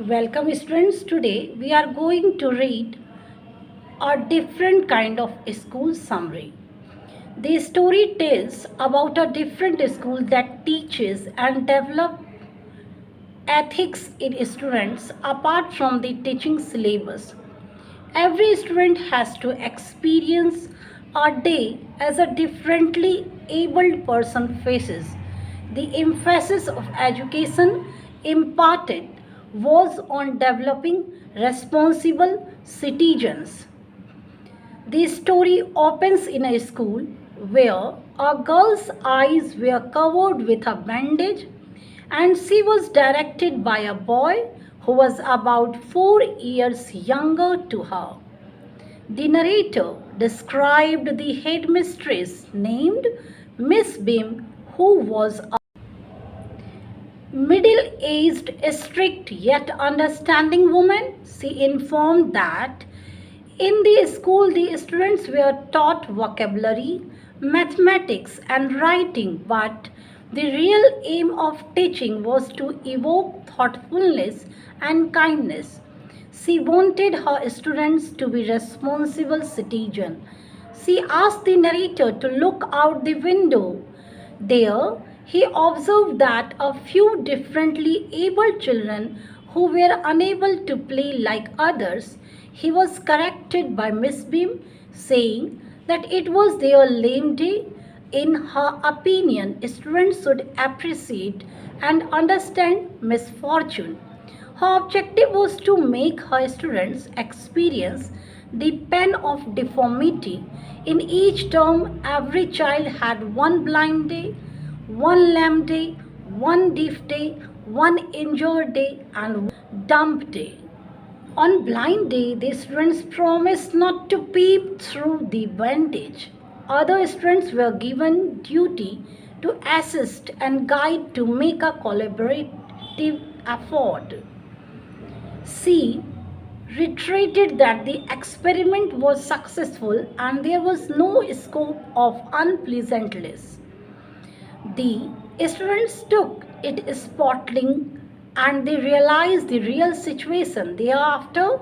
Welcome students. Today we are going to read a different kind of school summary. The story tells about a different school that teaches and develops ethics in students apart from the teaching syllabus. Every student has to experience a day as a differently abled person faces. The emphasis of education imparted was on developing responsible citizens. The story opens in a school where a girl's eyes were covered with a bandage and she was directed by a boy who was about 4 years younger to her. The narrator described the headmistress named Miss Beam, who was a middle-aged, strict yet understanding woman. She informed that in the school the students were taught vocabulary, mathematics and writing, but the real aim of teaching was to evoke thoughtfulness and kindness. She wanted her students to be responsible citizens. She asked the narrator to look out the window. There, he observed that a few differently able children who were unable to play like others. He was corrected by Miss Beam, saying that it was their lame day. In her opinion, students should appreciate and understand misfortune. Her objective was to make her students experience the pain of deformity. In each term, every child had one blind day, one lame day, one deaf day, one injured day, and one dumb day. On blind day, the students promised not to peep through the bandage. Other students were given duty to assist and guide to make a collaborative effort. She reiterated that the experiment was successful and there was no scope of unpleasantness. The students took it sportling and they realized the real situation. Thereafter,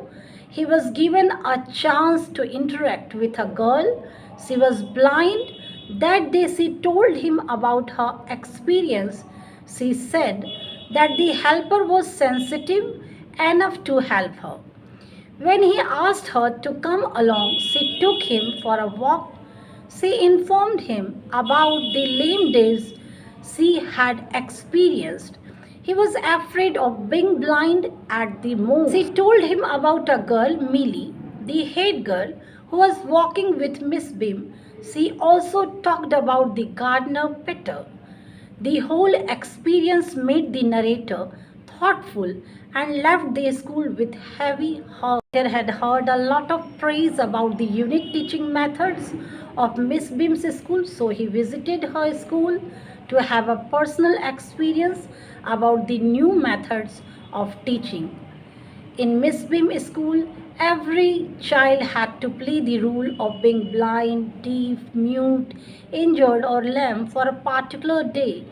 he was given a chance to interact with a girl. She was blind. That day, she told him about her experience. She said that the helper was sensitive enough to help her. When he asked her to come along, she took him for a walk. She informed him about the lame days she had experienced. He was afraid of being blind at the moment. She told him about a girl, Millie, the head girl, who was walking with Miss Beam. She also talked about the gardener, Peter. The whole experience made the narrator thoughtful and left the school with heavy heart. He had heard a lot of praise about the unique teaching methods of Miss Beam's school, so he visited her school to have a personal experience about the new methods of teaching. In Miss Beam school, every child had to play the role of being blind, deaf, mute, injured or lame for a particular day.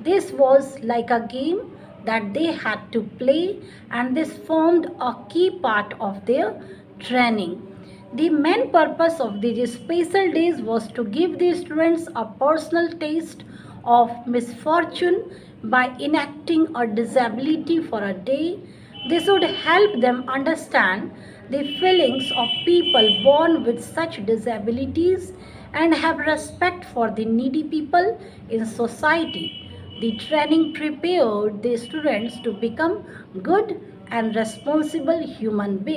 This was like a game that they had to play, and this formed a key part of their training. The main purpose of these special days was to give the students a personal taste of misfortune by enacting a disability for a day. This would help them understand the feelings of people born with such disabilities and have respect for the needy people in society. The training prepared the students to become good and responsible human beings.